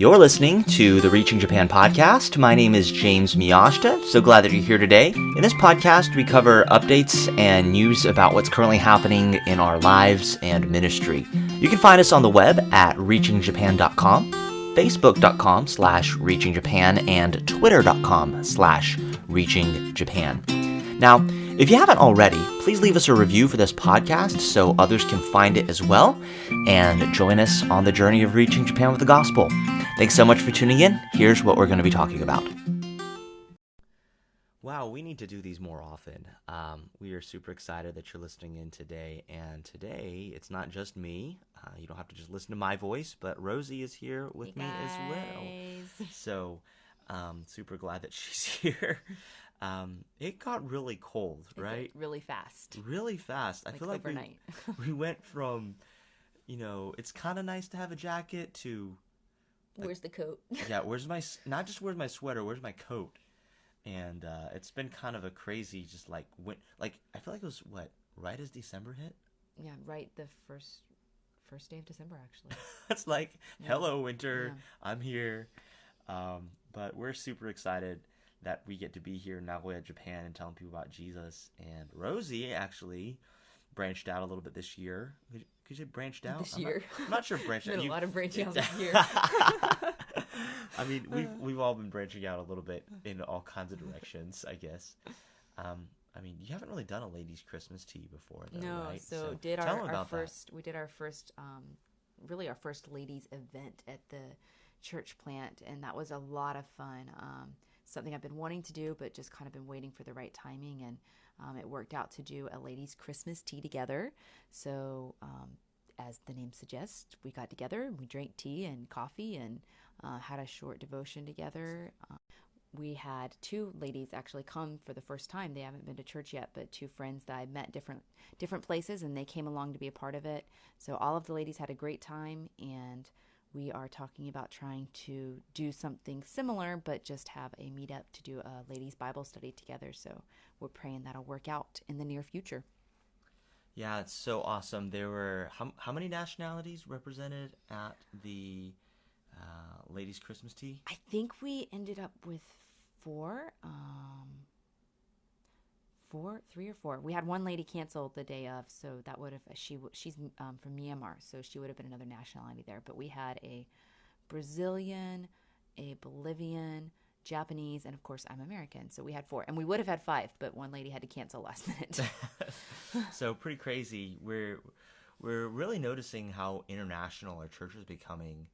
You're listening to the Reaching Japan podcast. My name is James Miyashita. So glad that you're here today. In this podcast, we cover updates and news about what's currently happening in our lives and ministry. You can find us on the web at reachingjapan.com, facebook.com/reachingjapan, and twitter.com/reachingjapan. Now, if you haven't already, please leave us a review for this podcast so others can find it as well and join us on the journey of reaching Japan with the gospel. Thanks so much for tuning in. Here's what we're going to be talking about. Wow, we need to do these more often. We are super excited that you're listening in today. And today, it's not just me. You don't have to just listen to my voice, but Rosie is here with me as well. So, super glad that she's here. It got really cold, right? Really fast. Really fast. I feel like overnight. we went from, it's kind of nice to have a jacket to... Where's the coat? Yeah, not just where's my sweater, where's my coat? And it's been kind of a crazy, just I feel like it was, right as December hit? Yeah, right the first day of December, actually. It's like, hello, winter, Yeah. I'm here. But we're super excited that we get to be here in Nagoya, Japan, and telling people about Jesus. And Rosie actually branched out a little bit this year. Could you branched out? This year? I'm not sure branched out. A lot of branching out this year. I mean, we've all been branching out a little bit in all kinds of directions, I guess. I mean, you haven't really done a ladies' Christmas tea before, though, No, right? so we did our first ladies event at the church plant, and that was a lot of fun. Something I've been wanting to do, but just kind of been waiting for the right timing, and it worked out to do a ladies' Christmas tea together. So, as the name suggests, we got together and we drank tea and coffee and had a short devotion together. We had two ladies actually come for the first time. They haven't been to church yet, but two friends that I met different places, and they came along to be a part of it. So all of the ladies had a great time, and we are talking about trying to do something similar, but just have a meetup to do a ladies' Bible study together. So we're praying that'll work out in the near future. Yeah, it's so awesome. There were, how many nationalities represented at the ladies' Christmas tea? I think we ended up with three or four. We had one lady cancel the day of, so that would have she's from Myanmar, so she would have been another nationality there. But we had a Brazilian, a Bolivian, Japanese, and of course I'm American, so we had four, and we would have had five, but one lady had to cancel last minute. So pretty crazy. We're really noticing how international our church is becoming.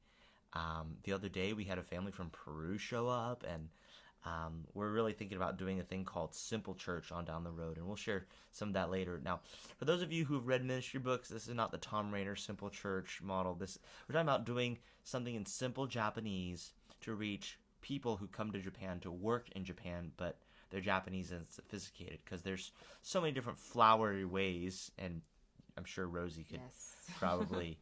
The other day we had a family from Peru show up, and we're really thinking about doing a thing called Simple Church on down the road, and we'll share some of that later. Now, for those of you who've read ministry books, this is not the Tom Rainer Simple Church model. We're talking about doing something in simple Japanese to reach people who come to Japan to work in Japan, but they're Japanese and sophisticated, because there's so many different flowery ways, and I'm sure Rosie could probably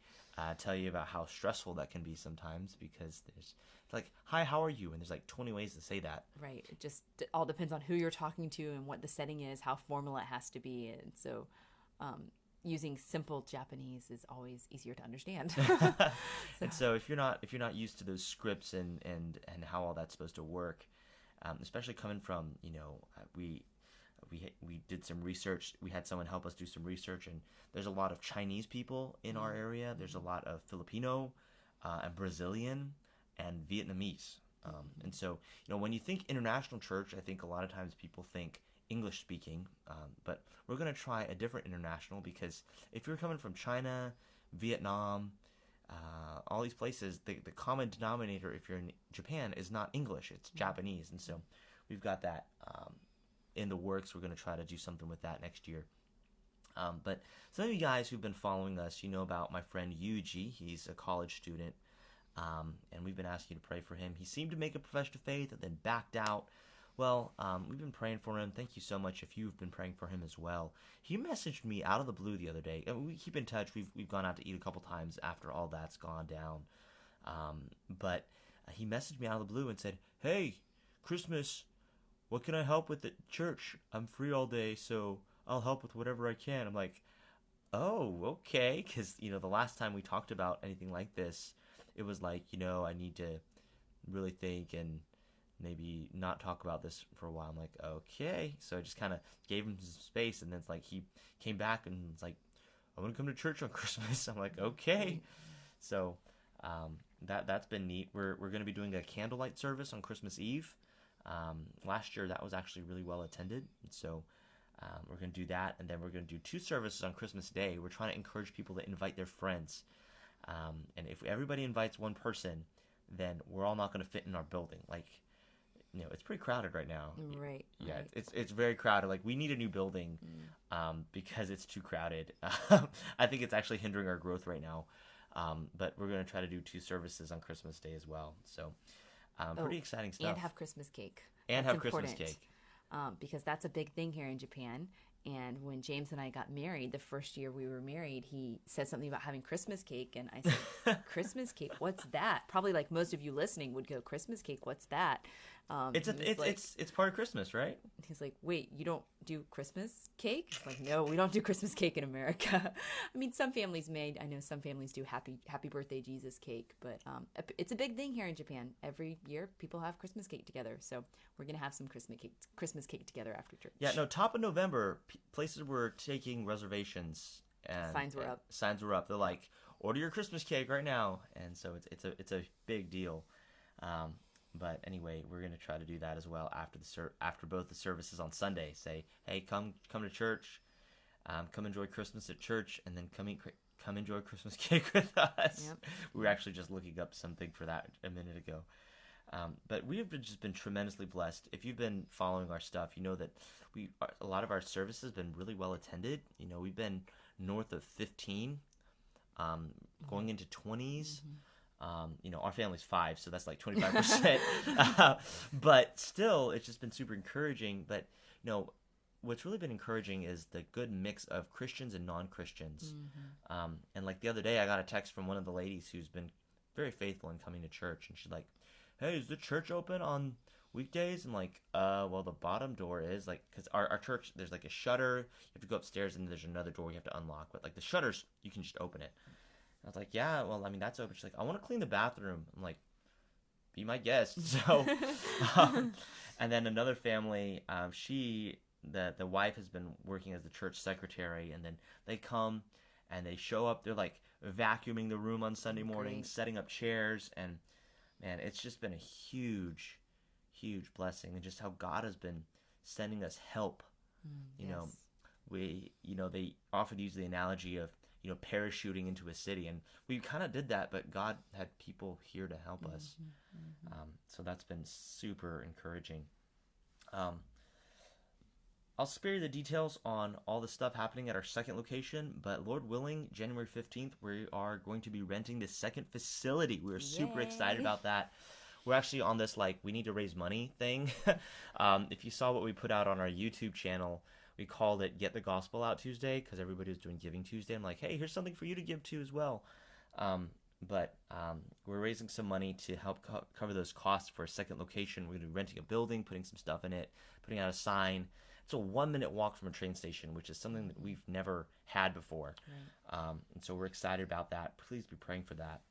tell you about how stressful that can be sometimes, because it's like, hi, how are you? And there's 20 ways to say that. Right. It just all depends on who you're talking to and what the setting is, how formal it has to be. And so using simple Japanese is always easier to understand. And so if you're not used to those scripts and how all that's supposed to work, especially coming from, we did some research. We had someone help us do some research, and there's a lot of Chinese people in our area. There's a lot of Filipino and Brazilian and Vietnamese. And so, when you think international church, I think a lot of times people think English speaking, but we're going to try a different international, because if you're coming from China, Vietnam, all these places, the common denominator if you're in Japan is not English, it's Japanese. And so we've got that in the works. We're going to try to do something with that next year. But some of you guys who've been following us, you know about my friend Yuji. He's a college student, and we've been asking you to pray for him. He seemed to make a profession of faith and then backed out. Well, we've been praying for him. Thank you so much if you've been praying for him as well. He messaged me out of the blue the other day. We keep in touch. We've gone out to eat a couple times after all that's gone down. But he messaged me out of the blue and said, "Hey, Christmas, what can I help with at church? I'm free all day, so I'll help with whatever I can." I'm like, oh, okay. Because, the last time we talked about anything like this, it was like, I need to really think and maybe not talk about this for a while. I'm like, okay. So I just kind of gave him some space, and then it's like he came back and it's like, I want to come to church on Christmas. I'm like, okay. So that's been neat. We're going to be doing a candlelight service on Christmas Eve. Last year that was actually really well attended, so we're going to do that, and then we're going to do 2 services on Christmas Day. We're trying to encourage people to invite their friends, and if everybody invites one person, then we're all not going to fit in our building. Like, it's pretty crowded right now. Right. Yeah, right. it's very crowded. Like, we need a new building because it's too crowded. I think it's actually hindering our growth right now. But we're going to try to do 2 services on Christmas Day as well. So pretty exciting stuff. And have Christmas cake. And That's have Christmas important, cake. because that's a big thing here in Japan. And when James and I got married, the first year we were married, he said something about having Christmas cake. And I said, Christmas cake? What's that? Probably like most of you listening would go, Christmas cake? What's that? It's part of Christmas, right? He's like, wait, you don't do Christmas cake? I'm like, no, we don't do Christmas cake in America. I mean, some families may. I know some families do happy birthday Jesus cake, but it's a big thing here in Japan. Every year, people have Christmas cake together. So we're gonna have some Christmas cake together after church. Yeah, no. Top of November, places were taking reservations, and Signs were up. Signs were up. They're like, order your Christmas cake right now, and so it's a big deal. But anyway, we're going to try to do that as well after both the services on Sunday. Say, hey, come to church, come enjoy Christmas at church, and then come enjoy Christmas cake with us. Yep. We were actually just looking up something for that a minute ago. But we have just been tremendously blessed. If you've been following our stuff, you know that a lot of our services have been really well attended. We've been north of 15, going into 20s. Our family's 5, so that's like 25%. But still, it's just been super encouraging. But, what's really been encouraging is the good mix of Christians and non-Christians. And like the other day, I got a text from one of the ladies who's been very faithful in coming to church. And she's like, hey, is the church open on weekdays? I'm like, well, the bottom door is, like, because our church, there's like a shutter. You have to go upstairs, and there's another door you have to unlock. But like the shutters, you can just open it. I was like, yeah, well, I mean, that's open. She's like, I want to clean the bathroom. I'm like, be my guest. So, and then another family, the wife has been working as the church secretary, and then they come and they show up. They're like vacuuming the room on Sunday morning, setting up chairs, and man, it's just been a huge, huge blessing, and just how God has been sending us help. They often use the analogy of parachuting into a city, and we kind of did that, but God had people here to help us. So that's been super encouraging. I'll spare you the details on all the stuff happening at our second location, but Lord willing, January 15th, we are going to be renting the second facility. We're super excited about that. We're actually on this, we need to raise money thing. If you saw what we put out on our YouTube channel, we called it Get the Gospel Out Tuesday because everybody was doing Giving Tuesday. I'm like, hey, here's something for you to give to as well. But we're raising some money to help cover those costs for a second location. We're going to be renting a building, putting some stuff in it, putting out a sign. It's a 1-minute walk from a train station, which is something that we've never had before. Right. And so we're excited about that. Please be praying for that.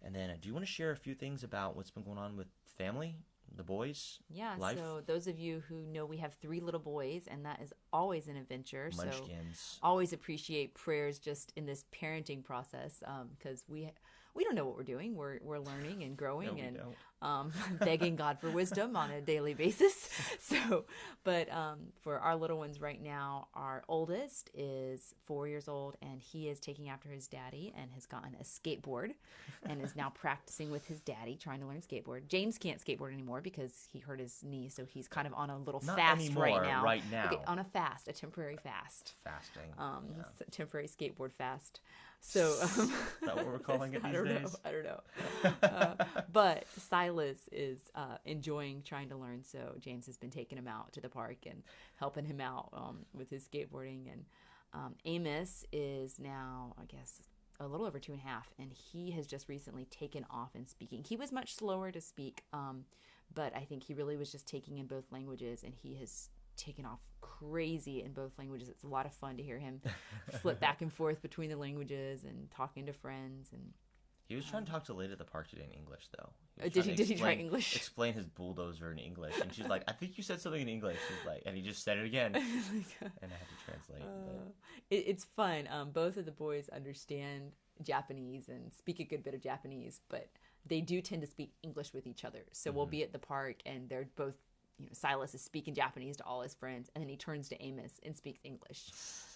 And then do you want to share a few things about what's been going on with family? The boys? Yeah, life? So those of you who know, we have 3 little boys, and that is always an adventure. Munchkins. So always appreciate prayers just in this parenting process, because we don't know what we're doing. We're learning and growing and begging God for wisdom on a daily basis. But for our little ones right now, our oldest is 4 years old, and he is taking after his daddy and has gotten a skateboard and is now practicing with his daddy, trying to learn skateboard. James can't skateboard anymore because he hurt his knee, so he's kind of on a little fast right now. Okay, on a temporary fast. Fasting. Temporary skateboard fast. So is that what we're calling it these days? I don't know. But Silas is enjoying trying to learn, so James has been taking him out to the park and helping him out with his skateboarding. And Amos is now, I guess, a little over 2.5, and he has just recently taken off in speaking. He was much slower to speak, but I think he really was just taking in both languages, and he has taken off crazy in both languages. It's a lot of fun to hear him flip back and forth between the languages and talking to friends. And He was trying to talk to the lady at the park today in English, though. Did he try English? Explain his bulldozer in English, and she's like, "I think you said something in English." She's like, and he just said it again, and I had to translate. It's fun. Both of the boys understand Japanese and speak a good bit of Japanese, but they do tend to speak English with each other. So we'll be at the park, and they're both, Silas is speaking Japanese to all his friends, and then he turns to Amos and speaks English.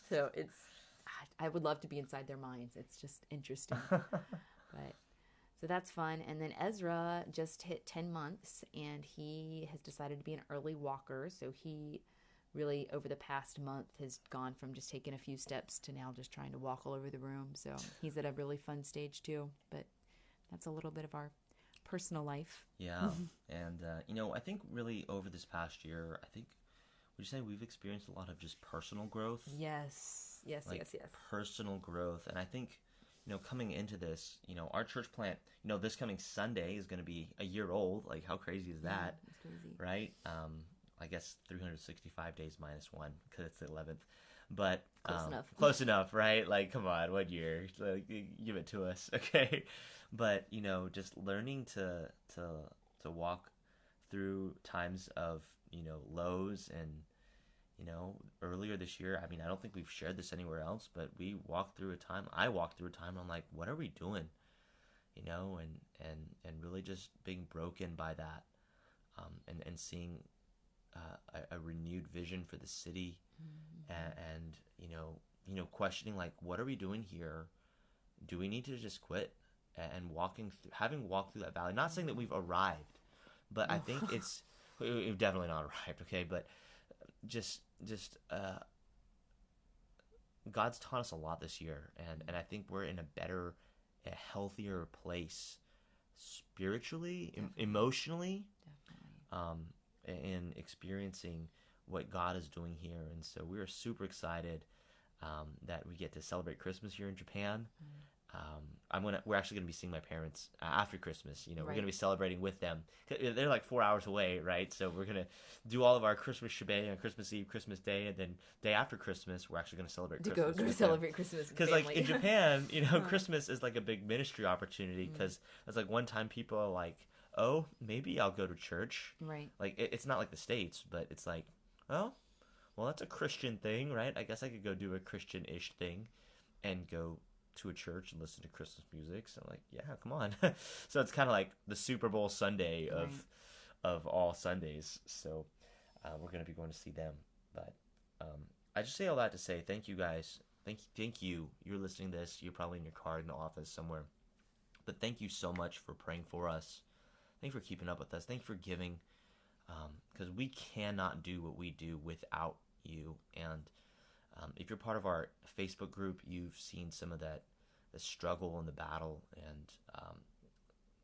So I would love to be inside their minds. It's just interesting. But so that's fun. And then Ezra just hit 10 months, and he has decided to be an early walker. So he really, over the past month, has gone from just taking a few steps to now just trying to walk all over the room. So he's at a really fun stage too. But that's a little bit of our personal life. Yeah. And, I think really over this past year, would you say we've experienced a lot of just personal growth? Yes. Yes. Personal growth. And I think, coming into this, our church plant, this coming Sunday is going to be a year old. Like, how crazy is that? It's crazy. Right? I guess 365 days minus one because it's the 11th. But close enough. Close enough, right? Like, come on, 1 year. Like, give it to us, okay? But, just learning to walk through times of, lows and, earlier this year, I don't think we've shared this anywhere else, but I walked through a time, and I'm like, what are we doing? And really just being broken by that, and seeing a renewed vision for the city, and questioning, like, what are we doing here? Do we need to just quit? And having walked through that valley, not saying that we've arrived, but I think we've definitely not arrived, okay? But just God's taught us a lot this year, and I think we're in a healthier place spiritually, emotionally, in experiencing what God is doing here. And so we are super excited that we get to celebrate Christmas here in Japan. We're actually going to be seeing my parents after Christmas. We're going to be celebrating with them. They're like 4 hours away, right? So we're going to do all of our Christmas shebang on Christmas Eve, Christmas Day, and then day after Christmas, we're actually going to celebrate Christmas. Go celebrate Christmas with because, like, in Japan, Christmas is like a big ministry opportunity, because it's like one time people are like, oh, maybe I'll go to church. Right. Like, it's not like the States, but it's like, oh, well, that's a Christian thing, right? I guess I could go do a Christian-ish thing and go to a church and listen to Christmas music. So I'm like, yeah, come on. So it's kind of like the Super Bowl Sunday of all Sundays. So we're going to be going to see them. But I just say all that to say thank you guys. Thank you. You're listening to this. You're probably in your car in the office somewhere. But thank you so much for praying for us. Thank you for keeping up with us. Thank you for giving, because we cannot do what we do without you. And if you're part of our Facebook group, you've seen some of the struggle and the battle. And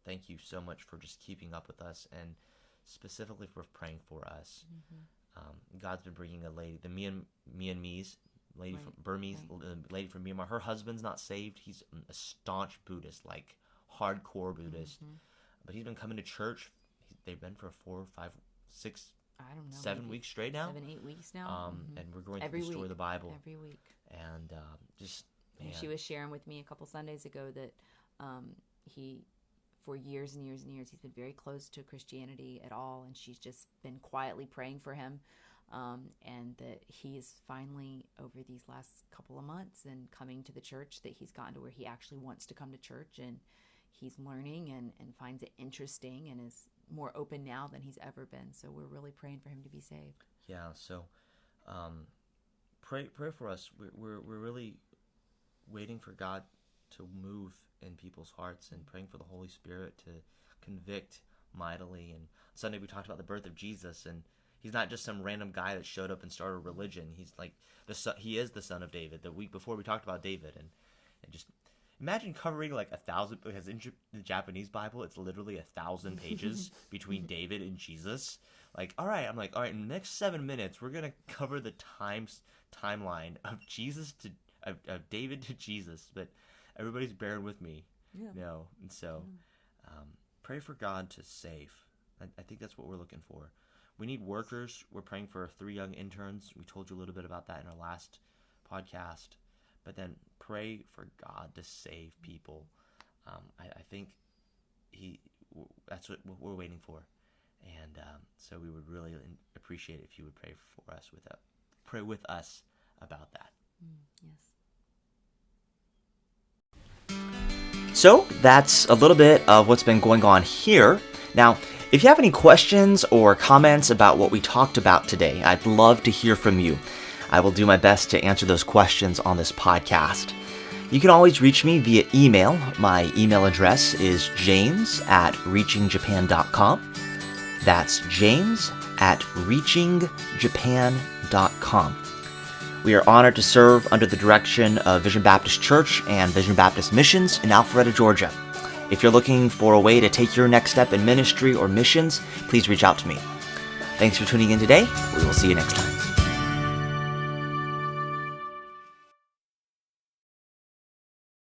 thank you so much for just keeping up with us, and specifically for praying for us. God's been bringing a lady, the Myanmarese lady from Burmese, lady from Myanmar. Her husband's not saved. He's a staunch Buddhist, like hardcore Buddhist. But he's been coming to church. They've been for 4, 5, 6, I don't know, 7 weeks straight now. 7, 8 weeks now. And we're going through the story of the Bible every week. And man. She was sharing with me a couple Sundays ago that he, for years and years and years, he's been very close to Christianity at all, and she's just been quietly praying for him, and that he is finally, over these last couple of months and coming to the church, that he's gotten to where he actually wants to come to church, and he's learning and finds it interesting and is more open now than he's ever been. So we're really praying for him to be saved. Yeah, so pray for us. We're really waiting for God to move in people's hearts, and praying for the Holy Spirit to convict mightily. And Sunday we talked about the birth of Jesus, and he's not just some random guy that showed up and started a religion. He's like he is the son of David. The week before we talked about David, and just imagine covering like 1,000, because in the Japanese Bible, it's literally 1,000 pages between David and Jesus. Like, all right, I'm like, all right, in the next 7 minutes, we're going to cover the timeline of Jesus of David to Jesus. But everybody's bearing with me. Yeah. And so pray for God to save. I think that's what we're looking for. We need workers. We're praying for 3 young interns. We told you a little bit about that in our last podcast. But then pray for God to save people. I think that's what we're waiting for, and so we would really appreciate it if you would pray with us about that. Yes. So that's a little bit of what's been going on here. Now, if you have any questions or comments about what we talked about today, I'd love to hear from you. I will do my best to answer those questions on this podcast. You can always reach me via email. My email address is james@reachingjapan.com. That's james@reachingjapan.com. We are honored to serve under the direction of Vision Baptist Church and Vision Baptist Missions in Alpharetta, Georgia. If you're looking for a way to take your next step in ministry or missions, please reach out to me. Thanks for tuning in today. We will see you next time.